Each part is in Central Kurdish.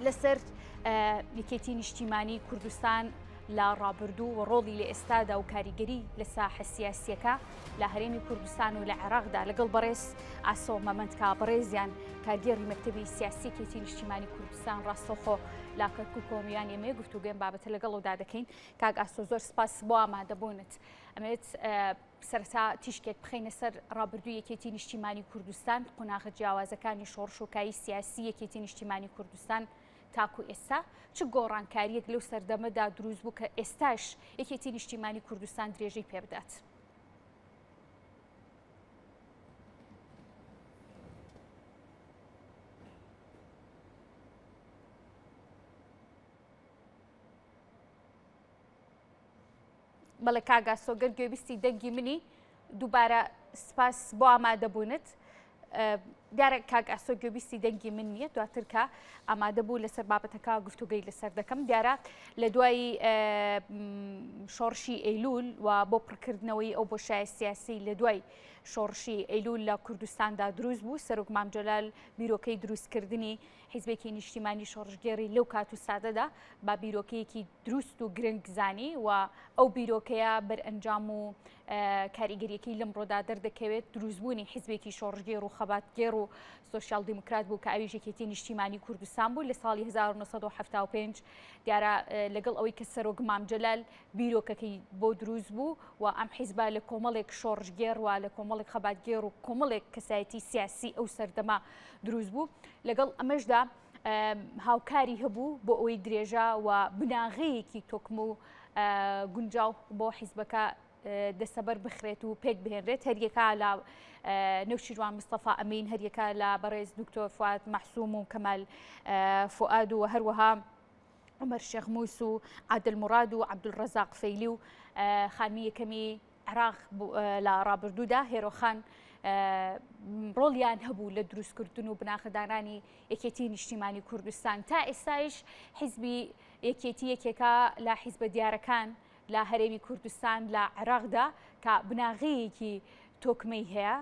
لەسەر یەکێتی نیشتیمانی کوردستان لە ڕابردوو و ڕۆڵی لە ئێستادا و کاریگەری لە ساحە سیاسیەکە لە هەرێمی کوردستان و لە عێراقدا لەگەڵ بەڕێز ئاسۆ مەمەندکا بەڕێزیان کارگێڕی مەکتەبی سیاسی یەکێتی نیشتیمانی کوردستان ڕاستەوخۆ لا کەرکوو کۆمیان ئێمە گفتوگوێم بابەتە لەگەڵەوەدا دەکەین. کاک ئاسۆ زۆر سپاس بۆ ئامادەبوونت. ئەمێت سەرەتا تیشکێک بخەینە سەر ڕابردوو یەکێتی نیشتیمانی کوردستان، قۆناغە جیاوازەکانی شۆڕشۆکایی سیاسی یەکێتی نیشتیمانی کوردستان تاکو ئێستا چ گۆڕانکاریەک لەو سەردەمەدا دروست بوو کە ئێستاش یەکێتی نیشتیمانی کوردستان درێژەی پێ بدات؟ بەڵێ کاگا سۆگەر گوێبیستی دەنگی منی دووبارە سپاس بۆ ئامادەبوونت. دیارە کاک ئاسۆ گوێبیستی دەنگی من نییە، دواتر کە ئامادە بوو لەسەر بابەتەکە گفتوگەی لەسەر دەکەم. دیارە لە دوای شۆڕشی ئەیلول و بۆ پڕکردنەوەی ئەو بۆشایە سیاسی لە دوای شۆڕشی ئەیلول لە کوردستاندا دروست بوو، سەرۆک مامجەلال بیرۆکەی دروستکردنی حیزبێکی نیشتیمانی شۆڕشگێڕی لەو کات و سادەدا با بیرۆکەیەکی دروست و گرنگزانی و ئەو بیرۆکەیە بەرئەنجام و کاریگەریەکەی لەمڕۆدا دەردەکەوێت دروستبوونی حیزبێکی شۆڕشگێڕ و خەباتگێڕ و سۆشیال دیموکرات بوو کە ئاویش یەکێتی نیشتیمانی کوردستان بوو لە ساڵی 1975. دیارە لەگەڵ ئەوەی کە سەرۆک مامجەلال بیرۆکەکەی بۆ دروست بوو و ئەم حیزبە لە کۆمەڵێک شۆڕشگێڕ و لە کۆمەڵێک خەباتگێڕ و کۆمەڵێک کەسایەتی سیاسی ئەو سەردەما دروست بوو. لەگەڵ ئەمەشدا هاوکاری هەبوو بۆ ئەوەی درێژە و بناغەیەکی تۆکم و گونجاو بۆ حیزبەکە دەسەبەر بخرێت و پێک بهێنرێت. هەریەکە لە نەوشیروان مستەفا ئەمین، هەریەکە لە بەڕێز دکتۆر فواد مەحسووم و کەمال فواد و هەروەها عومەر شێخموس و عادل مراد و عەبدولڕەزاق فەیلی و خانمی یەکەمی عێراق لە ڕابردوودا هێرۆخان ڕۆڵیان هەبوو لە دروستکردن و بناخدانانی یەکێتی نیشتیمانی کوردستان. تا ئێستایش حیزبی یەکێتی یەکێکە لە حیزبە دیارەکان لە هەرێمی کوردستان لە عێراقدا کە بناغەیەکی تۆکمەی هەیە.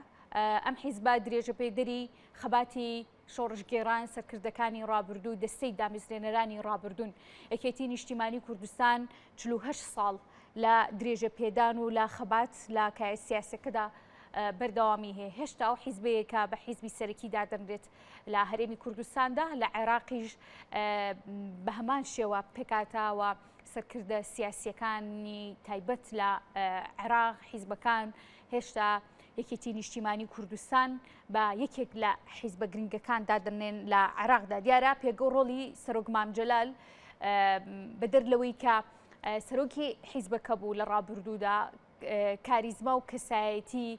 ئەم حیزبە درێژە پێدەری خەباتی شۆڕشگێڕان سەرکردەکانی ڕابردوو دەستەی دامەزرێنەرانی ڕابردوون. یەکێتی نیشتیمانی کوردستان 48 ساڵ لە درێژە پێدان و لە خەبات لە کای سیاسەکەدا بەردەوامی هەیە. هێشتا ئەو حیزبەیەکە بە حیزبی سەرەکی دادەنرێت لە هەرێمی کوردستاندا، لە عێراقیش بە هەمان شێوە پێکاتاوە سەرکردە سیاسیەکانی تایبەت لە عێراق حیزبەکان هێشتا یەکێتی نیشتیمانی کوردستان بە یەکێک لە حیزبە گرنگەکان دادەنێن لە عێراقدا. دیارە پێگە ڕۆڵی سەرۆک مامجەلال بەدەر لەوەی کە سەرۆکی حیزبەکە بوو لە ڕابردوودا، کاریزما و کەسایەتی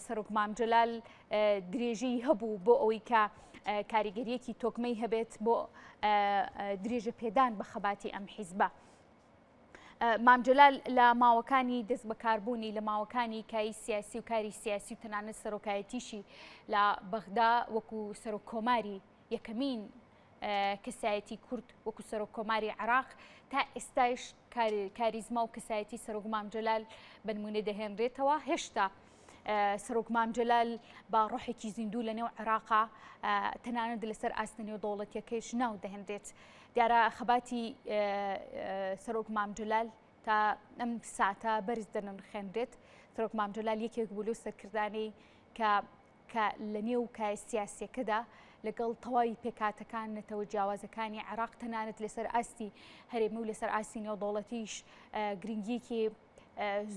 سەرۆک مامجەلال درێژەی هەبوو بۆ ئەوەی کە کاریگەریەکی تۆکمەی هەبێت بۆ درێژە پێدان بە خەباتی ئەم حیزبە. مامجەلال لە ماوەکانی دەست بەکاربوونی لە ماوەکانی کاری سیاسی و کاری سیاسی و تەنانەت سەرۆکایەتیشی لە بەغدا وەکو سەرۆک کۆماری یەکەمین کەسایەتی کورد وەکو سەرۆک کۆماری عێراق تا ئێستایش کاریزما و کەسایەتی سەرۆک مامجەلال بەنمونە دەهێنرێتەوە. هێشتا سەرۆک مامجەلال با ڕۆحێکی زیندوو لە نێو عێراقا تەنانەت لەسەر ئاستە نێودەوڵەتیەکەیش ناو دەهێنرێت. دیارە خەباتی سەرۆک مامجەلال تا ئەم ساتە بەرز دەنرخێنرێت. سەرۆک مامجەلال یەکێک بوو لەو سەرکردانەی کە لە نێو کای سیاسیەکەدا لەگەڵ تەواوی پێکاتەکان نەتەوە جیاوازەکانی عێراق تەنانەت لەسەر ئاستی هەرێمی و لەسەر ئاستی نێودەوڵەتیش گرنگیەکی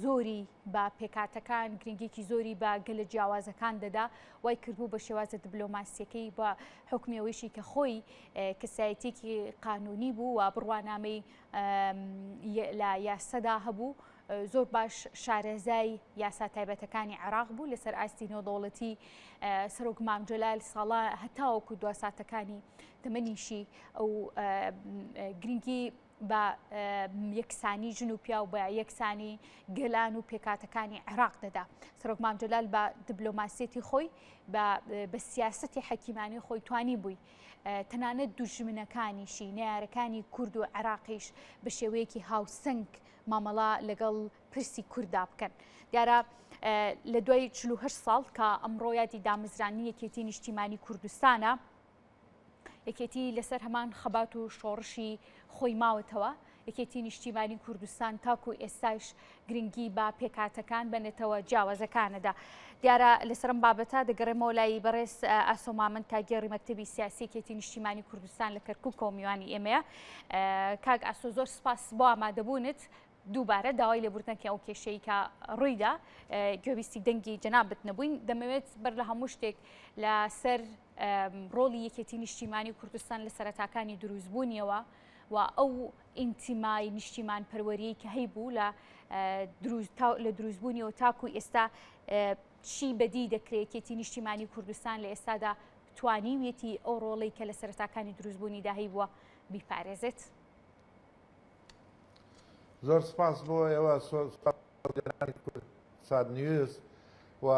زۆری بە پێکاتەکان، گرنگێکی زۆری بە گەلە جیاوازەکان دەدا، وای کردبوو بە شێوازە دیبلۆماسیەکەی بە حکومیەوەیشی کە خۆی کەسایەتێکی قانونی بوو و بڕوانامەی لە یاسەدا هەبوو، زۆر باش شارەزای یاسا تایبەتەکانی عێراق بوو لەسەر ئاستی نێودەوڵەتی. سەرۆک مامجەلال ساڵا هەتاوەکو دواساتەکانی تەمەنیشی ئەو گرنگی بە یەکسانی ژن و پیا و بە یەکسانی گەلان و پێکاتەکانی عێراق دەدا. سەرۆک مامجەلال بە دیبلۆماسیەتی خۆی بە سیاسەتی حەکیمانی خۆی توانی بووی تەنانەت دوژمنەکانیشی نەیارەکانی کورد و عێراقیش بە شێوەیەکی هاوسەنگ مامەڵا لەگەڵ پرسی کووردا بکەن. دیارە لە دوای 48 ساڵ کە ئەمڕۆ یادی دامەزرانی یەکێتی نیشتیمانی کوردستانە، یەکێتی لەسەر هەمان خەبات و شۆڕشی خۆی ماوەتەوە یەکێتی نیشتیمانی کوردستان تاکو ئێستاش گرنگی با پێکاتەکان بنێتەوە جیاوازەکانەدا. دیارە لەسەرم بابەتە دەگەڕێمەوە لای بەڕێز ئاسۆ مامەند کاگێڕی مەکتەبی سیاسی یەکێتی نیشتیمانی کوردستان لە کەرکووک و میوانی ئێمەیە. کاک ئاسۆ زۆر سپاس بۆ ئامادەبوونت دووبارە داوای لێبوردنەکە ئەو کێشەی کە ڕوویدا گوێویستی دەنگی جەنابەت نەبووین دەمەوێت بەر لە هەموو شتێک لەسەر ڕۆڵی یەکێتی نیشتیمانی کوردستان لە سەرەتاکانی دروستبوونیەوە و ئەو ئینتیمای نیشتیمان پەروەریەی کە هەیبوو لە دروستبوونیەوە تاکو ئێستا چی بەدی دەکرێت یەکێتی نیشتیمانی کوردستان لە ئێستادا توانیویەتی ئەو ڕۆڵی کە لە سەرەتاکانی دروستبوونیدا هەیبووە بیپارێزێت. زۆر سپاس بۆ ئێوە ساد نیوز و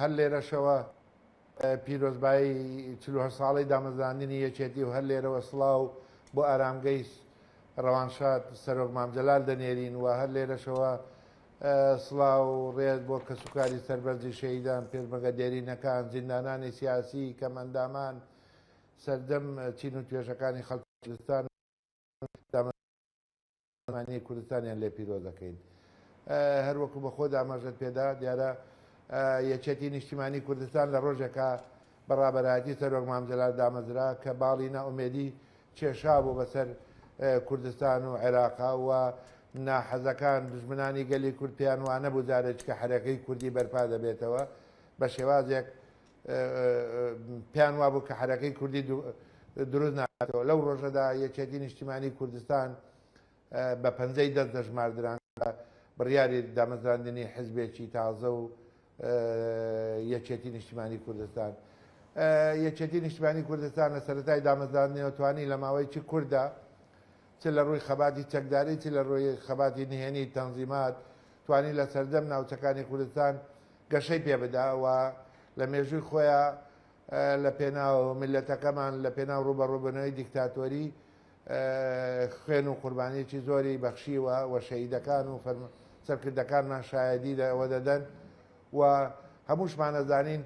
هەر لێرەشەوە پیرۆزبایی 48 ساڵی دامەزراندنی یەکێتی و هەر لێرەوە سڵاو بۆ ئارامگەی ڕەوانشاد سەرۆک مامجەلال دەنێرین و هەر لێرەشەوە سڵاو و ڕێز بۆ کەسوکاری سەربەرزی شەهیدان پێشمەگە دێرینەکان زیندانانی سیاسی کەمەندامان سەردەم چین و توێژەکانی خەڵکی کوردستان مانی کوردستانیان لێ پیرۆ دەکەین. هەروەکو بە خۆ دامەژت پێدا دیارە یەکێتی نیشتیمانی کوردستان لە ڕۆژێکە بەڕابەرایەتی سەرۆک مامجەلال دامەزرا کە باڵی ناومێدی کێشا بوو بەسەر کوردستان و عێراقا و ناحەزەکان دژمنانی گەلی کورد پێیان وانە بوو جارێک کە حرەکەی کوردی بەرپا دەبێتەوە بە شێوازێک پێیان وا بوو کە حرەکەی کوردی دروست ناتەوە. لەو ڕۆژەدا یەکێتی نیشتیمانی کوردستان بە پەنجەی دەست دەژماردران بڕیاری دامەزراندنی حزبێکی تازە و یەکێتی نیشتیمانی کوردستان. یەکێتی نیشتیمانی کوردستان لە سەرەتای دامەزراندنەوە توانی لە ماوەیەکی کووردا چ لە ڕووی خەباتی چەکداری چ لە ڕووی خەباتی نهێنی تەنزیمات توانی لە سەردەم ناوچەکانی کوردستان گەشەی پێ بدا و لە مێژووی خۆیان لە پێناو میلەتەکەمان لە پێناو ڕوبەڕووبوونەوەی دیکتاتۆری خوێن و قوربانیەکی زۆری بەخشیوە و شەهیدەکان و سەرکردەکانمان شایەدی ئەوە دەدەن و هەمووشمان نەزانین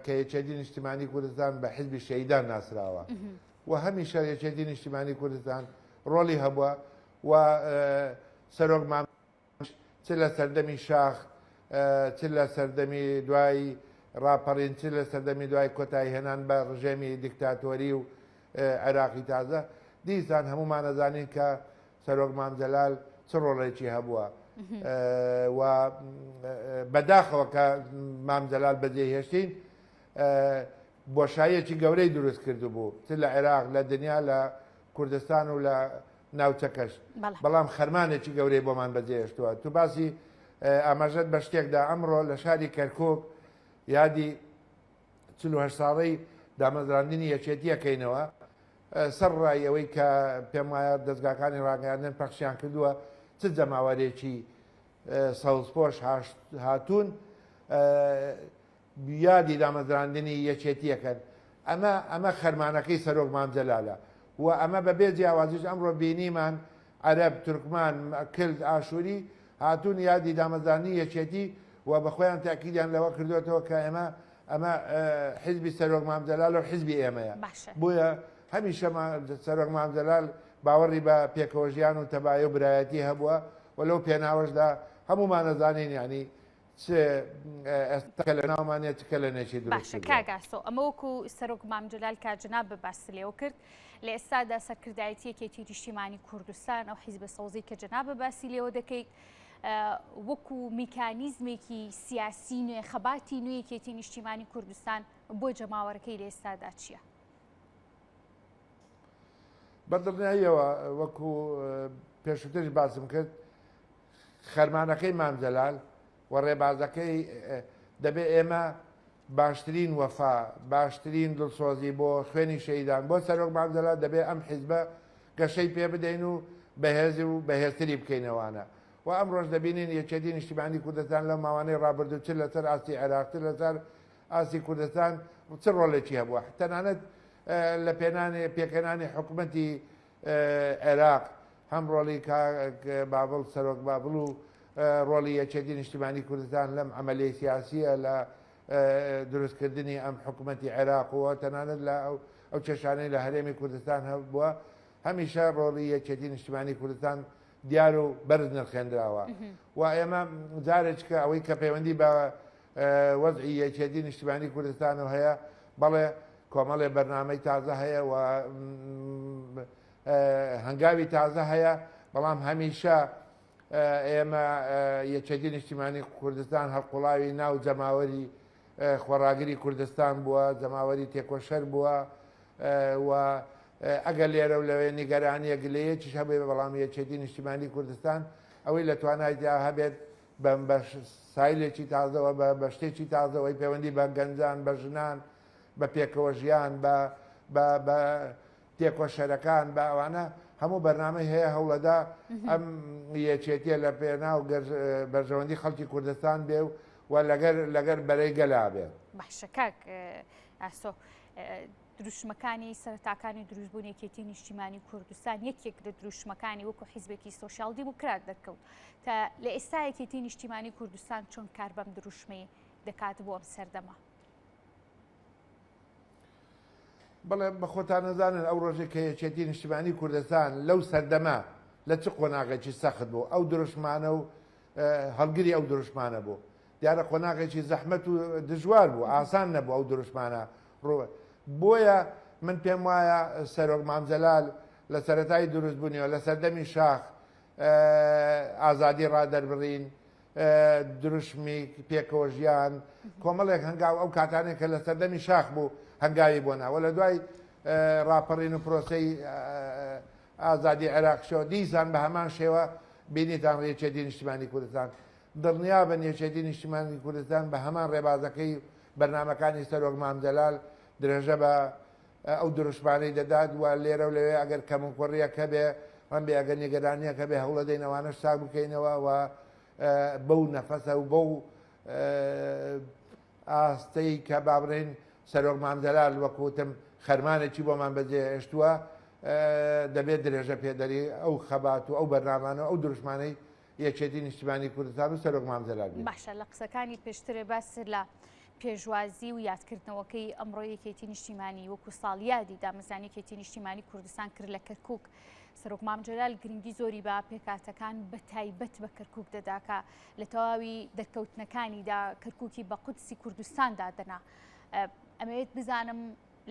کە یەکێتی نیشتیمانی کوردستان بە حیزبی شەهیدان ناسراوە و هەمیشە یەکێتی نیشتیمانی کوردستان ڕۆڵی هەبووە و سەرۆک چ لە سەردەمی شاخ چ لە سەردەمی دوای ڕاپەڕین چ لە سەردەمی دوای کۆتایی هێنان بە ڕژێمی دیکتاتۆری و عێراقی تازە دیسان هەمومان نەزانین کە سەرۆک مامجەلال چ ڕۆڵێکی هەبووە و بەداخەوە کە مامجەلال بەجێهێشتین بۆشاییەکی گەورەی دروست کرده بوو چ لە عێراق لە دنیا لە کوردستان و لە ناوچەکەش بەڵام خەرمانێکی گەورەی بۆمان بەجێهێشتووە. تو باسی ئاماژەت بە شتێکدا ئەمڕۆ لە شاری کەرکووک یادی 48 ساڵەی دامەزراندنی یەکێتیەکەینەوە سەر ڕای ئەوەی کە پێم وایە دەستگاکانی ڕاگەیاندن پەخشیان کردووە چ جەماوەرێکی سەوزپۆش هاتوون یادی دامەزراندنی یەکێتیەکەن. ئەمە خەرمانەکەی سەرۆک مامجەلالە و ئەمە بەبێ جیاوازیش ئەمڕۆ بینیمان عەرەب تورکمان کلد ئاشووری هاتوون یادی دامەزراندنی یەکێتی و بە خۆیان تاکیدیان لەوە کردوێتەوە کە ئەمە حیزبی سەرۆک مامجەلال و حیزبی ئێمەیە. بۆیە هەمیشە سەرۆک مامجەلال باوەڕی بە پێکەوەژیان و تەبایە و برایەتی هەبووە و لەو پێناوەشدا هەمومان نەزانین ینی ئێستا لە ناومانێت چکە لە نێچی دروست. باشە کاگاسۆ ئەمە وەکو سەرۆک مامجەلال کاجناب بەباسی لێوە کرد لە ئێستادا سەرکردایەتی یەکێتی نیشتیمانی کوردستان ئەو حیزبە سەوزەی کە جەناب بەباسی لێوە دەکەیت وەکو میکانیزمێکی سیاسی نوێ خەباتی نوێ یەکێتی نیشتیمانی کوردستان بۆ جەماوەرەکەی لە ئێستادا چییە؟ بەدڵنیاییەوە وەکو پێشووترش باسم کرد خەرمانەکەی مامجەلال و ڕێبازەکەی دەبێ ئێمە باشترین وەفا باشترین دڵسۆزی بۆ خوێنی شەهیدان بۆ سەرۆک مامجەلال دەبێ ئەم حیزبە گەشەی پێ بدەین و بەهێزی و بەهێزتری بکەینەوەوانە و ئەمڕۆژ دەبینین یەکێتی نیشتیمانی کوردستان لە ماوانەی ڕابردوو چ لەسەر ئاسی عێراق لەسەر ئاسی کوردستان چ ڕۆڵێکی هەبووە تەنانەت لە پێکەنانی حکوومەتی عێراق هەم ڕۆڵی بابڵ سەرۆک بابڵ و ڕۆڵی یەکێتی نیشتیمانی کوردستان لەم عملیای سیاسیە لە دروستکردنی ئەم حکوومەتی عێراق و تەنانەت لە ئەو کێشانەی لە هەرێمی کوردستان هەبووە هەمیشە ڕۆڵی یەکێتی نیشتیمانی کوردستان دیار و بەرز نرخێنراوە و ئێمە جارێککە ئەوەی کە پەیوەندی بە وەزعی یەکێتی نیشتیمانی کوردستان و هەیە بەڵێ کۆمەڵێ بەرنامەی تازە هەیە و هەنگاوی تازە هەیە بەڵام هەمیشە ئێمە یەکێتی نیشتیمانی کوردستان هەڵقوڵاوی ناو جەماوەری خۆڕاگری کوردستان بووە جەماوەری تێکۆشەر بووە و ئەگەر لێرە و لەوێ نیگەرانی گلەیەکیش هەبێ بەڵام یەکێتی نیشتیمانی کوردستان ئەوەی لە توانایدا هەبێت بە سایلێکی تازەوە بە شتێکی تازەوەی پەیوەندی بە گەنجان بە ژنان بە پێکەوە ژیان بە تێکۆشەرەکان بە ئەوانە هەموو بەرنامەی هەیە هەوڵەدا ئەم یەکێتیە لە پێناو بەرژەوەندی خەڵکی کوردستان بێ و لەگەر بەرەی گەلا بێ. باشە کاک ئاسۆ دروشمەکانی سەرەتاکانی دروستبوون یەکێتی نیشتیمانی کوردستان یەکێک لە دروشمەکانی وەکو حیزبێکی سۆشیال دیموکرات دەرکەوت تا لە ئێستا یەکێتی نیشتیمانی کوردستان چۆن کار بەم دروشمەی دەکات بۆ ئەم سەردەما. بەڵێ بە خۆتان نەزانن ئەو ڕۆژێک کە یەکێتی نیشتیمانی کوردستان لەو سەردەما لە چ قۆناغێکی سەخت بوو ئەو دروشمانە و هەڵگری ئەو دروشمانە بوو دیارە قۆناغێکی زەحمەت و دژوار بوو ئاسان نەبوو ئەو دروشمانە ڕۆ بۆیە من پێم وایە سەرۆک مامجەلال لە سەرەتای دروستبوونیەوە لە سەردەمی شاخ ئازادی ڕادەربڕین دروشمی پێکەوە ژیان کۆمەڵێک هەنگاو ئەو کاتانێک کە لە سەردەمی شاخ بوو هەنگاوی بۆ ناوە لە دوای ڕاپەڕین و پرۆسەی ئازادی عێراقشەوە دیسان بە هەمان شێوە بینیتان یەکێتی نیشتیمانی کوردستان دڵنیابن یەکێتی نیشتیمانی کوردستان بە هەمان ڕێبازەکەی بەرنامەکانی سەرۆک مامجەلال درێژە بە ئەو دروشمانەی دەدات و لێرە و لەوێ ئەگەر کەمونکۆڕیەکە بێ ئەم بێ ئەگەر نیگەرانیەکە بێ هەوڵە دەین ئەوانەش ساک بکەینەوە و بەو نەفەسە و بەو ئاستەی کە بابڕین سەرۆک مامجەلال وەکوتم خەرمانێکی بۆمان بەجێ هێشتووە دەبێت درێژە پێدەری ئەو خەبات و ئەو بەرنامانە ئەو دروشمانەی یەکێتی نیشتیمانی کوردستان و سەرۆک مامجەلال بێت. باشە لە قسەکانی پێشترێ باس لە پێشوازی و یادکردنەوەکەی ئەمڕۆ یەکێتی نیشتیمانی وەکو ساڵیادی دامەزانی یەکێتی نیشتیمانی کوردستان کرد لە کەرکووک سەرۆک مامجەلال گرنگی زۆری بە پێکاتەکان بە تایبەت بە کەرکووک دەداکە لە تەواوی دەرکەوتنەکانیدا کەرکووکی بە قودسی کوردستاندا دەنا ئەمەوێت بزانم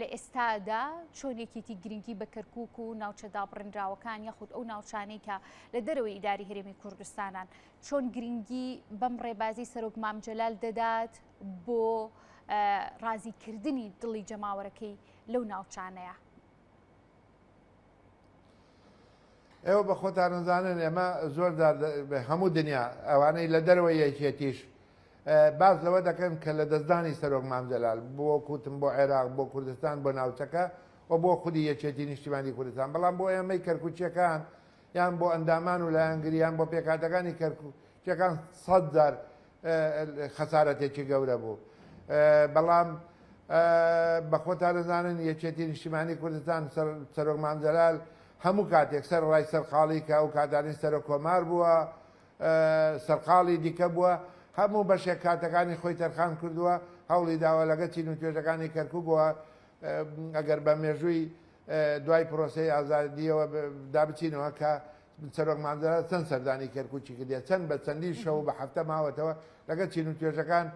لە ئێستادا چۆن یەکێتی گرنگی بە کەرکووک و ناوچە دابڕێنراوەکان یاخود ئەو ناوچانەی کە لە دەرەوەی ئیداری هەرێمی کوردستانان چۆن گرنگی بەم ڕێبازی سەرۆک مامجەلال دەدات بۆ ڕازیکردنی دڵی جەماوەرەکەی لەو ناوچانەیە. ئێوە بە خۆتان نزانن ئێمە زۆر هەموو دنیا ئەوانەی لە دەرەوەی یەکێتیش باز لەوە دەکەن کە لە دەستدانی سەرۆک مامجەلال بۆ کوتم بۆ عێراق بۆ کوردستان بۆ ناوچەکە و بۆ خودی یەکێتی نیشتیمانی کوردستان بەڵام بۆ ئێمەی کەرکووچیەکان یان بۆ ئەندامان و لایەنگریان بۆ پێکاتەکانی کەرکووچیەکان 100,000 خەسارەتێکی گەورە بوو بەڵام بە خۆتان نزانن یەکێتی نیشتیمانی کوردستان سەرۆک مامجەلال هەموو کاتێک سەر ڕای سەرقاڵی کە ئەو کاتانی سەرۆک کۆمار بووە سەرقاڵی دیکە بووە هەموو بەشێک کاتەکانی خۆی تەرخان کردووە هەوڵی داوە لەگە چین و توێژەکانی کەرکووک بووە ئەگەر بە مێژووی دوای پرۆسەی ئازادیەوە دابچینەوە کە سەرۆک مامجەلال چەند سەردانی کەرکووکی کردێ چەند بە چەندی شەو بە هەفتە ماوەتەوە لەگە چین و توێژەکان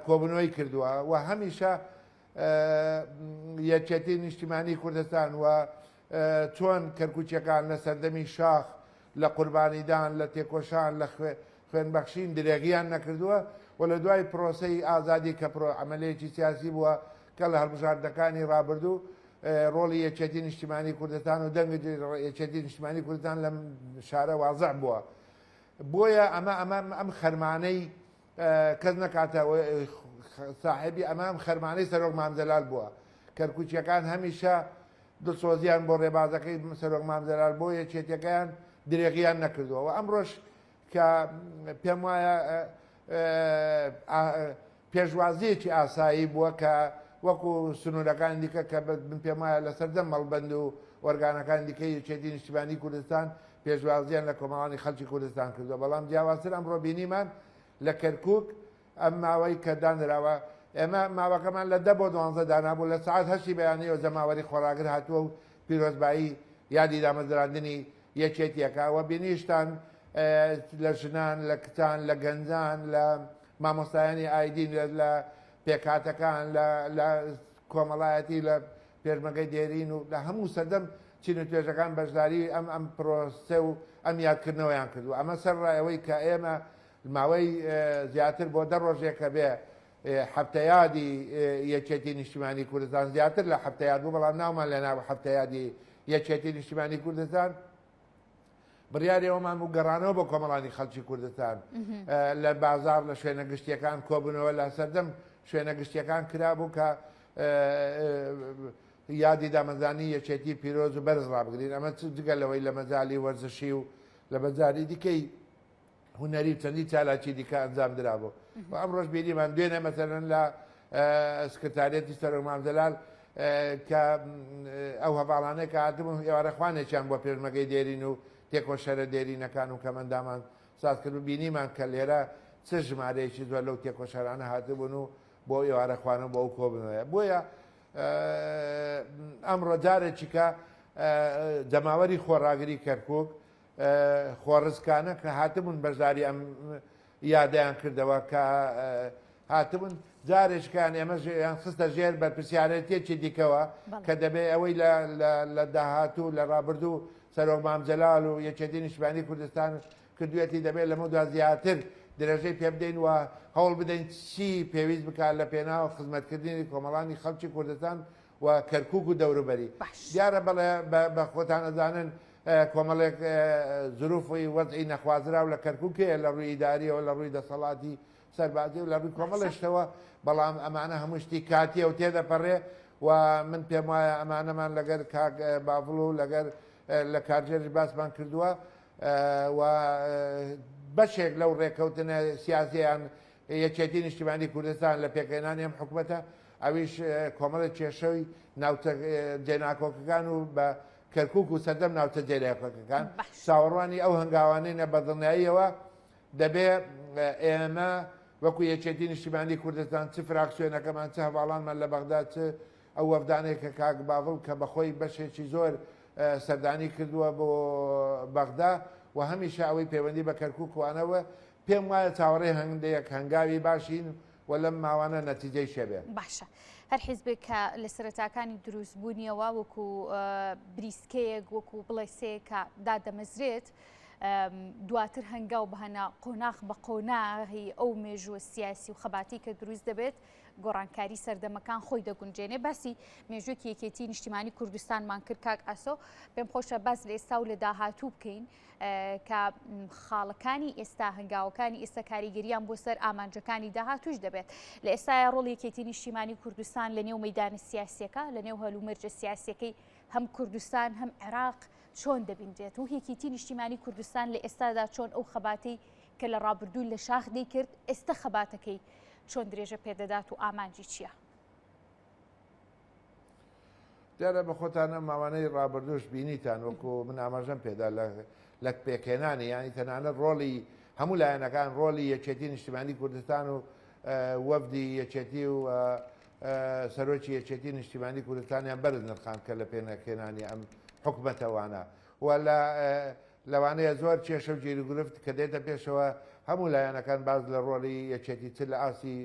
کۆبنەوەی کردووە و هەمیشە یەکێتی نیشتیمانی کوردستان و چۆن کەرکووچیەکان لە سەردەمی شاخ لە قوربانیدان لە تێکۆشان لە خوێنبەخشین درێغیان نەکردووە و لە دوای پرۆسەی ئازادی کە عملەیەکی سیاسی بووە کە لە هەڵبژاردنەکانی ڕابردوو ڕۆڵی یەکێتی نیشتیمانی کوردستان و دەنگ یەکێتی نیشتیمانی کوردستان لەم شارە واضح بووە بۆیە ئەم خەرمانەی کەس نەکاتە ساحبی ئەمام خەرمانەی سەرۆک مامجەلال بووە کەرکووچیەکان هەمیشە دڵسۆزیان بۆ ڕێبازەکەی سەرۆک مامجەلال بۆ یەکێتیەکەیان درێغیان نەکردووە و ئەمڕۆژ کە پێم وایە پێشوازیەکی ئاسایی بووە کە وەکو سنوورەکان دیکە کە پێم وایە لەسەر دەم مەڵبەند و وەرگانەکان دیکەی یەکێتی نیشتیمانی کوردستان پێشوازیان لە کۆمەڵانی خەڵکی کوردستان کردووە بەڵام جیاوازتر ئەمڕۆ بینیمان لە کەرکووک ئەم ماوەی کە دانراوە ئێمە ماوەکەمان لە 10 بۆ 12 دانابوو لە سعات 8 بەیانەوە زەماوەری خۆراگر هاتووە و پیرۆزبایی یادی دامەزراندنی یەکێتیەکەوە بینیشتان لە ژنان لە کتان لە گەنجان لە مامۆستایانی ئایدین لە پێکاتەکان لە کۆمەڵایەتی لە پێشمەگەی دێرین و لە هەموو سەردەم چین و توێژەکان بەشداری ئەم پرۆسە و ئەم یادکردنەوەیان کردو ئەمە سەرڕایەوەی کە ئێمە ماوەی زیاتر بۆ 10 ڕۆژێکە بێ هەفتەیادی یەکێتی نیشتیمانی کوردستان زیاتر لە هەفتەیاد بوو بەڵام ناومان لە ناو هەفتەیادی یەکێتی نیشتیمانی کوردستان بڕیاری ئەومان بوو گەڕانەوە بۆ کۆمەڵانی خەڵکی کوردستان لە بازار لە شوێنە گشتیەکان کۆبوونەوە لە سەردەم شوێنە گشتیەکان کرابوو کە یادی دامەزانی یەکێتی پیرۆز و بەرز ڕابگرین ئەمە جگە لەوەی لە مەجای وەرزشی و لە بەجاری دیکەی هوەری چەندی چالاکی دیکە ئەنجام درابوو ئەم ڕۆژ بینیمان دوێنێ مەسەرەن لە سکرتارێتی سەرۆک مامزەلال کە ئەو هەواڵانەیە کە هاتبوون ئێوارەخوانێکیان بۆ پێشمەگەی دێرین و تێکۆشەرە دێرینەکان و کەمەندامان ساز کرد و بینیمان کە لێرە چ ژمارەیەکی زۆر لەو تێکۆشەرانە هاتبوون و بۆ ئێوارەخوانە بۆ ئەو کۆبنەوەیە بۆیە ئەمڕۆ جارێکی کە جەماوەری خۆڕاگری کەرکووک خۆڕزکانە کە هاتبوون بەشداری ئەم یادیان کردەوە کە هاتبوون جارێکیان ئێمە یان خستە ژێر بەرپرسیارەتێکی دیکەوە کە دەبێت ئەوەی لە داهاتوو لە ڕابردوو سەرۆک مامزەلال و یەکێتی نیشتیمانی کوردستان کردوێتی دەبێت لەمە دو زیاتر درێژەی پێ بدەین و هەوڵ بدەین چی پێویست بکات لە پێناوە خزمەتکردنی کۆمەڵانی خەڵکی کوردستان و کەرکووک و دەوروبەری دیارە بەڵێ بە خۆتان ئەزانن کۆمەڵێک زروفی وەزعی نەخوازرا و لە کەرکووکەیە لە ڕووی ئیداریەوە لە ڕووی دەسەڵاتی سەربازی و لە ڕووی کۆمەڵێشتەوە بەڵام ئەمانە هەموو شتی کاتیە و تێدەپەڕێ و من پێم وایە ئەمانەمان لەگەر باڤڵ و لەگەر لە کارژێری باسمان کردووە و بەشێک لەو ڕێکەوتنە سیاسییان یەکێتی نیشتیمانی کوردستان لە پێکەێنانی ئەم حکوومەتە ئەویش کۆمەڵی کێشەوەی ناوچە جێناکۆکەکان و بە کەرکووک و سەردەم ناوچە جێراکۆکەکان چاوەڕوانی ئەو هەنگاوانەیە بەدڵنیاییەوە دەبێت ئێمە وەکو یەکێتی نیشتیمانی کوردستان چ فراکسیۆنەکەمان چه هەواڵانمان لە بەغدا چ ئەو وەفدانێک کە کاک باڤڵ کە بەخۆی بەشێکی زۆر سەردانی کردووە بۆ بەغدا و هەمیشە ئەوەی پەیوەندی بە کەرکووکوانەوە پێم وایە چاوەڕێ هەندێک هەنگاوی باشین و لەم ماوانە نەتیجەی شەبێ باشە هەر حیزبێک کە لە سەرەتاکانی دروستبوونیەوە وەکو بریسکەیەک وەکو بڵێسەیە کە دادەمەزرێت دواتر هەنگاو بەهەنا قۆناغ بە قۆناغی ئەو مێژووە سیاسی و خەباتی کە دروست دەبێت گۆڕانکاری سەردەمەکان خۆی دەگونجێنێ باسی مێژووەکی یەکێتی نیشتیمانی کوردستانمان کرد کاک ئاسۆ پێم خۆشە باز لە ئێستا و لە داهاتوو بکەین کە خاڵەکانی ئێستا هەنگاوەکانی ئێستا کاریگەریان بۆ سەر ئامانجەکانی داهاتوش دەبێت لە ئێستای ڕۆڵ یەکێتی نیشتیمانی کوردستان لە نێو مەیدانە سیاسیەکە لە نێو هەلومەرجە سیاسیەکەی هەم کوردستان هەم عێراق چۆن دەبینرێت و یەکێتی نیشتیمانی کوردستان لە ئێستادا چۆن ئەو خەباتی کە لە ڕابردوو لە شاخ دەیکرد ئێستا خەباتەکەی چۆن درێژە پێدەدات و ئامانجی چییە؟ دیارە بە خۆتانە ماوانەی ڕابردوش بینیتان وەکو من ئاماژەم پێدا لە پێکێنانی ینی تەنانەت ڕۆڵی هەموو لایەنەکان ڕۆڵی یەکێتی نیشتیمانی کوردستان و وەفدی یەکێتی و سەرۆکی یەکێتی نیشتیمانی کوردستانیان بەرز نرخان کە لە پێنەکێنانی ئەم حکوومەتەوانە و لەوانەیە زۆر کێشە و گیرگرفت کە دێتە پێشەوە هەموو لایەنەکان باز لە ڕۆڵی یەکێتی چ لە ئاسی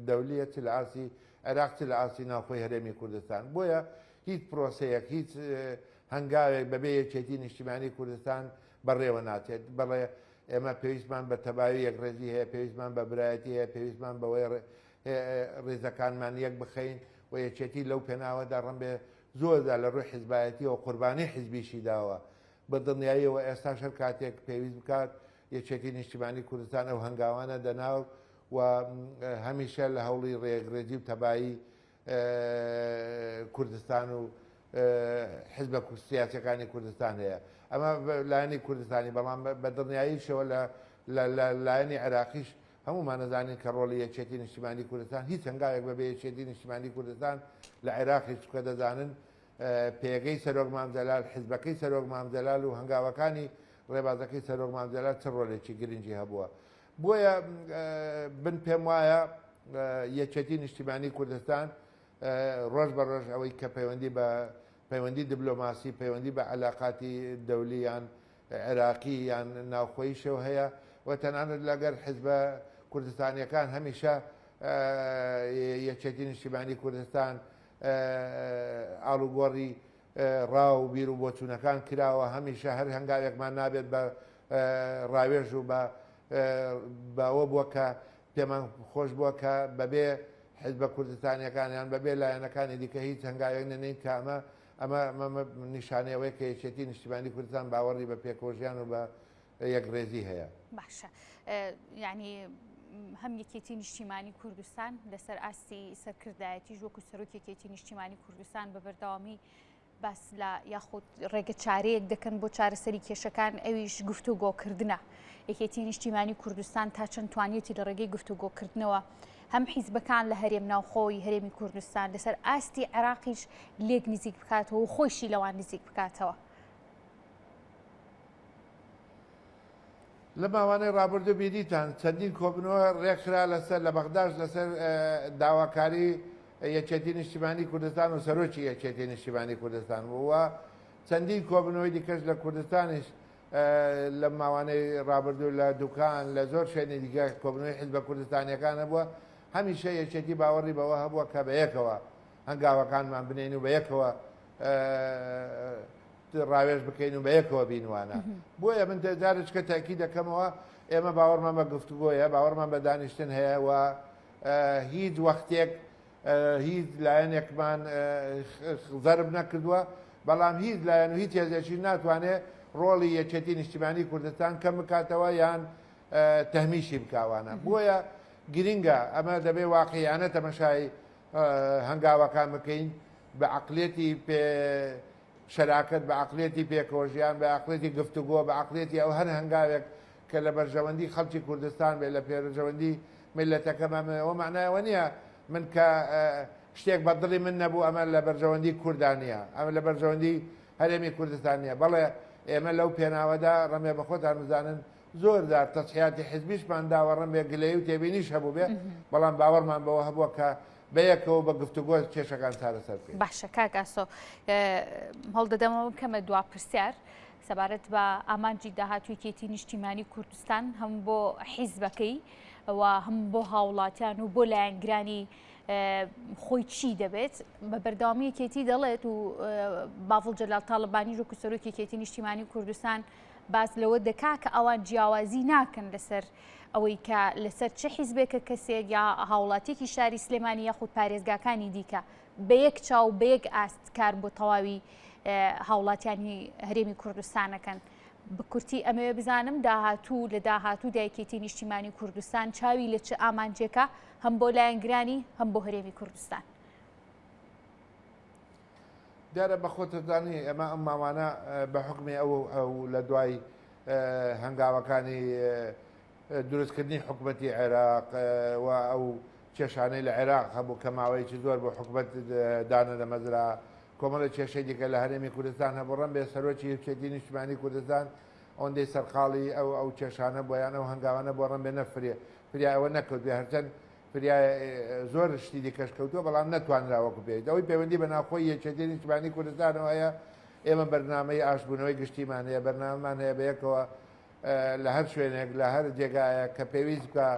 دەولیە چ لە ئاسی عێراق چ لە ئاسی ناوخۆی هەرێمی کوردستان بۆیە هیچ پرۆسەیەک هیچ هەنگاوێک بەبێ یەکێتی نیشتیمانی کوردستان بەڕێوە ناچێت بەڵێ ئێمە پێویستمان بە تەباوی یەکڕێزی هەیە پێویستمان بە برایەتی هەیە پێویستمان بەوەی ڕێزەکانمان یەک بخەین و یەکێتی لەو پێناوەدا ڕەن بێ زۆردا لە ڕووی حیزبایەتی و قوربانی حیزبیشی داوە بە دڵنیاییەوە ئێستا هەر کاتێک پێویست بکات یەکێتی نیشتیمانی کوردستان ئەو هەنگاوانە دەناو و هەمیشە لە هەوڵی ڕێگرێزی و تەبایی کوردستان و حیزبە سیاسەکانی کوردستان هەیە ئەمە لایەنی کوردستانی بەڵام بە دڵنیاییشەوە لە لایەنی عێراقیش هەمومان نەزانین کە ڕۆڵی یەکێتی نیشتیمانی کوردستان هیچ هەنگاوێک بەبێ یەکێتی نیشتیمانی کوردستان لە عێراقی چکە دەزانن پێگەی سەرۆک مامزەلال حیزبەکەی سەرۆک مامزەلال و هەنگاوەکانی ڕێبازەکەی سەرۆک مامزەلال چ ڕۆلێکی گرنگی هەبووە بۆیە بن پێم وایە یەکێتی نیشتیمانی کوردستان ڕۆژ بە ڕۆژ ئەوەی کە پەیوەندی بە پەیوەندی دیبلۆماسی پەیوەندی بە عەلاقاتی دەولیان عێراقی یان ناوخۆیی شەو هەیە و تەنانەت لەگەر حیزبە کوردستانیەکان هەمیشە یەکێتی نیشتیمانی کوردستان ئاڵوگۆڕی ڕاو و بیر و بۆچوونەکان کراوە هەمیشە هەر هەنگاوێکمان نابێت بە ڕاوێژ و بەوە بووە کە پێمان خۆش بووە کە بەبێ حیزبە کوردستانیەکانیان بەبێ لایەنەکانی دیکە هیچ هەنگاوێک نەنین کە ئەمە نیشانەوەی کە یەکێتی نیشتیمانی کوردستان باوەڕی بە پێکۆژیان و بە یەکڕێزی هەیە. باشە یعنی هەم یەکێتی نیشتیمانی کوردستان لەسەر ئاستی سەرکردایەتیش وەکو سەرۆک یەکێتی نیشتیمانی کوردستان بە بەردەوامی باس لە یاخود ڕێگە چارەیەک دەکەن بۆ چارەسەری کێشەکان ئەویش گفتوگۆکردنە. یەکێتی نیشتیمانی کوردستان تا چەند توانێتی لە ڕێگەی گفتوگۆکردنەوە هەم حیزبەکان لە هەرێم ناوخۆی هەرێمی کوردستان لەسەر ئاستی عێراقیش لێک نزیک بکاتەوە و خۆشی لەوان نزیک بکاتەوە. لە ماوانەی ڕابردوو بیریتان چەندین کۆبنەوە ڕێکخرا لەسەر لە بەغداش لەسەر داواکاری یەکێتی نیشتیمانی کوردستان و سەرۆکی یەکێتی نیشتیمانی کوردستان بووە چەندین کۆبنەوەی دیکەش لە کوردستانیش لە ماوانەی ڕابردوو لە دوکان لە زۆر شوێنی دیگە کۆبنەوەی حیزبە کوردستانیەکانە بووە هەمیشە یەکێتی باوەڕی بەوە هەبووە کە بەیەکەوە هەنگاوەکانمان بنێن و بەیەکەوە ڕاوێژ بکەین و بەیەکەوە بینوانە بۆیە من جارێککە تاکی دەکەمەوە ئێمە باوەڕمان بە گفتوگۆیە باوەڕمان بە دانیشتن هەیە و هیچ وەختێک هیچ لایەنێکمان زەرب نەکردووە بەڵام هیچ لایەن و هیچ هێزێکی ناتوانێت ڕۆڵی یەکێتی نیشتیمانی کوردستان کەم بکاتەوە یان تەهمیشی بکاوانە بۆیە گرینگە ئەمە دەبێ واقعیانە تەمەشای هەنگاوەکان بکەین بە عەقلێتی شەراکەت بە عەقلێتی پێکۆژیان بە عەقلێتی گفتوگۆ بە عەقلێتی ئەو هەر هەنگاوێک کە لە بەرژەوەندی خەڵکی کوردستان بێ لە پێرژەوەندی میلەتەکەمەوە معنایەوە نییە من کە شتێک بەدڵی من نەبوو ئەمە لە بەرژەوەندی کوردانیە ئەمە لە بەرژەوەندی هەرێمی کوردستانیە بەڵێ ئێمە لەو پێناوەدا ڕەمێ بە خۆتان بزانن زۆردار تەسحیاتی حیزبیشمان داوە ڕەمێ گلەیی و تێبینیش هەبوو بێ بەڵام باوەڕمان بەوە هەبووە کە بەیەکەوە بە گفتوگۆ کێشەکان چارەسەر بکەین. باشە کاک ئاسۆ هەڵدەدەمەوە کەمە دوا پرسیار سەبارەت بە ئامانجی داهاتووی یەکێتی نیشتیمانی کوردستان هەم بۆ حیزبەکەی و هەم بۆ هاوڵاتیان و بۆ لایەنگرانی خۆی چی دەبێت بە بەردەوامی یەکێتی دەڵێت و باڤڵ جەلال تاڵبانی وەکو سەرۆکی یەکێتی نیشتیمانی کوردستان باز لەوە دەکا کە ئەوان جیاوازی ناکەن لەسەر ئەوەی کە لەسەر چه حیزبێکە کەسێک یا هاوڵاتێکی شاری سلێمانی یاخود پارێزگاکانی دیکە بە یەک چاو بە یەک ئاست کار بۆ تەواوی هاوڵاتیانی هەرێمی کوردستانەکەن. بە کورتی ئەمەوێ بزانم داهاتوو لە داهاتوو یەکێتی نیشتیمانی کوردستان چاوی لە چه ئامانجێکە هەم بۆ لایەنگرانی هەم بۆ هەرێمی کوردستان. دیارە بە خۆتدانی ئەمە ئەم ماوانە بە حکمی ئەو لە دوای هەنگاوەکانی دروستکردنی حکومەتی عێراق و ئەو کێشانەی لە عێراق هەبوو کە ماوەیەکی زۆر بۆ حکومەت دانە لە مەزرا کۆمەڵە کێشەی دیکە لە هەرێمی کوردستان هەبوو ڕەن بێ سەرۆکی یەکێتی نیشتیمانی کوردستان ئەوەندەی سەرقاڵی ئەو کێشانە بۆیان ئەو هەنگاوانە بۆ ڕەن بێ نەفرێ فریایەوە نەکەوت بێ هەرچەند فریای زۆر شتی دیکەش کەوتووە بەڵام نەتوانراوەکو بێت ئەوەی پەیوەندی بە ناوخۆی یەکێتی نیشتیمانی کوردستانەوە هەیە ئێمە بەرنامەی ئاشبوونەوەی گشتیمان هەیە بەرنامەمان هەیە بەیەکەوە لە هەر شوێنێک لە هەر جێگایە کە پێویست بکە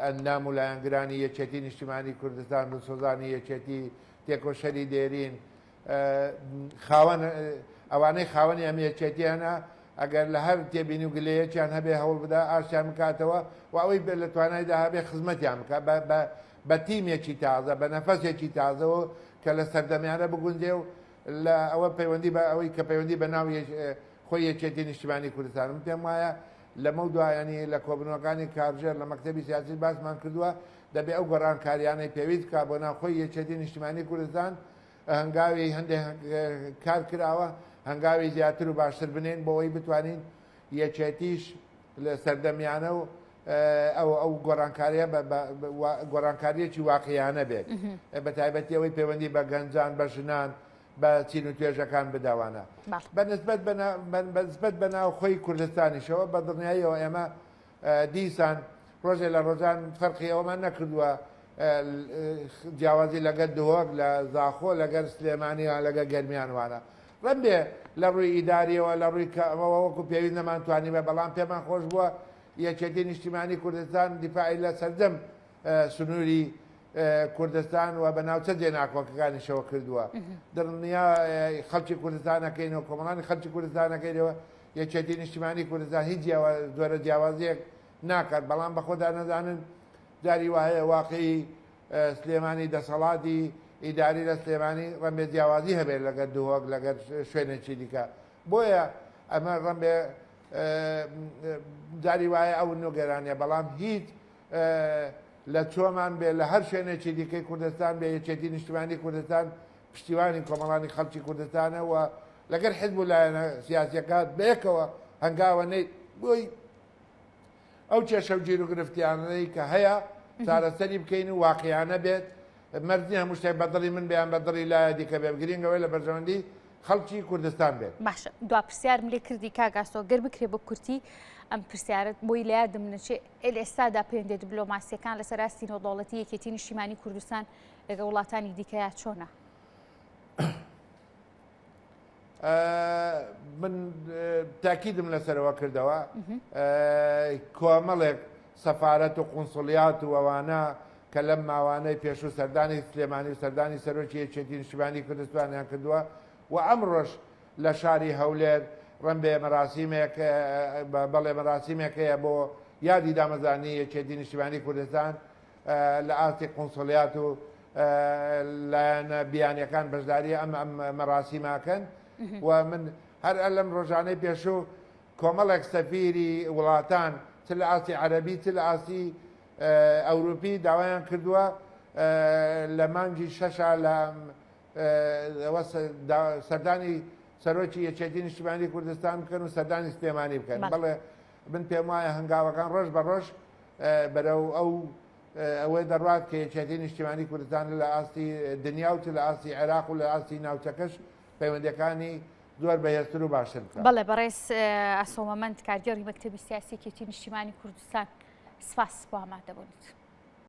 ئەندام و لایەنگرانی یەکێتی نیشتیمانی کوردستان دڵسۆزانی یەکێتی تێکۆشەری دێرین ئەوانەی خاوەنی ئەم یەکێتیانە ئەگەر لە هەر تێبینی و گلەیەکیان هەبێ هەوڵ بدا ئاشیان بکاتەوە و ئەوەی لە توانایدا هەبێ خزمەتیان بکە بە تیمێکی تازە بە نەفەسێکی تازەوە کە لە سەردەمیانە بگوندێ و لە ئەوە پەیوەندی بە ئەوەی کە پەیوەندی بە ناو خۆی یەکێتی نیشتیمانی کوردستان پێم وایە لەمە دوایانی لە کۆبنەوەکانی کارژێر لە مەکتەبی سیاسی باسمان کردووە دەبێ ئەو گەڕانکاریانەی پێویست کا بۆ ناوخۆی یەکێتی نیشتیمانی کوردستان هەنگاوی هەندێک کار کراوە هەنگاوی زیاتر و باشتر بنێن بۆەوەی بتوانین یەکێتیش لە سەردەمیانە و ئەو گۆڕانکاریە گۆڕانکاریەکی واقعیانە بێت بە تایبەتی ئەوەی پەیوەندی بە گەنجان بە ژنان بە چین و توێژەکان بداوانە بەنسبەت بە ناو خۆی کوردستانیشەوە بە دڵنیاییەوە ئێمە دیسان ڕۆژێ لە ڕۆژان فەرقی ئەومان نەکردووە جیاوازی لەگەر دهۆک لە زاخۆ لەگەر سلێمانیان لەگە گەرمیان وانە ڕەن بێ لە ڕووی ئیداریەوە لە ڕووی وەکو پێویست نەمانتوانی بە بەڵام پێمان خۆش بووە یەکێتی نیشتیمانی کوردستان دیفاعی لە سەردەم سنووری کوردستان و بە ناوچە جێناکۆکەکانیشەوە کردووە دڵنیا خەڵکی کوردستانەکەینەوە کۆمەڵانی خەڵکی کوردستانەکەیەوە یەکێتی نیشتیمانی کوردستان هیچ زۆرە جیاوازیەک ناکات بەڵام بە خۆدا نەزانن جاری وایە واقعی سلێمانی دەسەڵاتی ئیداری لە سلێمانی ڕەنبێ جیاوازی هەبێت لەگەر دهۆک لەگەر شوێنێکی دیکە بۆیە ئەمە ڕەنبێ جاری وایە ئەو نوگەرانە بەڵام هیچ لە چۆمان بێ لە هەر شوێنێکی دیکەی کوردستان بێ یەکێتی نیشتیمانی کوردستان پشتیوانی کۆمەڵانی خەڵکی کوردستانە و لەگەر حزب و لایەنە سیاسیەکات بەیەکەوە هەنگاوە بۆی ئەو کێشە و گیر و گرفتیانەی کە هەیە چارەسەری بکەین و واقعیانە بێت مەرجی هەموو شتێک بەدڵی من بێیان بەدڵی لایە دیکە بێ گرنگەوەی لە بەرژەوەندی خەڵکی کوردستان بێت باشە دوا پرسیارم لێ کردی کاگاسۆ گەر بکرێ بە کورتی ئەم پرسیارت بۆی لە یادم نەچێ ئێستادا پەیوەندی دیبلۆماسیەکان لەسەر ئاستی نێودەوڵەتی یەکێتی نیشتیمانی کوردستان لەگەڵ وڵاتانی دیکەیە چۆنە؟ من تاکیدم لەسەرەوە کردەوە کۆمەڵێک سەفارەت و قونسڵیات و ئەوانە کە لەم ماوانەی پێشوو سەردانی سلێمانی و سەردانی سەرۆکی یەکێتی نیشتیمانی کوردستانیان کردووە و ئەمڕۆژ لە شاری هەولێر ڕەنبێ مەراسیمێک بەڵێ مەراسیمێکەیە بۆ یادی دامەزانی یەکێتی نیشتیمانی کوردستان لە ئاستی قونسڵیات و لایەنە بیانیەکان بەشداری ئەم مەراسیماکەن و من هەر لەم ڕۆژانەی پێشوو کۆمەڵێک سەفیری وڵاتان چ لە ئاسی عەرەبی چ لە ئاسی ئەوروپی داوایان کردووە لە مانگی شەشە لە سەردانی سەرۆکی یەکێتی نیشتیمانی کوردستان بکەن و سەردانی سلێمانی بکەن بەڵێ من پێم وایە هەنگاوەکان ڕۆژ بە ڕۆژ بەرەو ئەوەی دەڕات کە یەکێتی نیشتیمانی کوردستان لە ئاستی دنیا و لە ئاستی عێراق و لە ئاستی ناوچەکەش پەیوەندیەکانی زۆر بەهێزتر و باشتر بکات. بەڵێ بەڕێز ئەسۆمەمەند کارگەری مەکتەبی سیاسی یەکێتی نیشتیمانی کوردستان سپاس بۆ ئامادەبوونیت.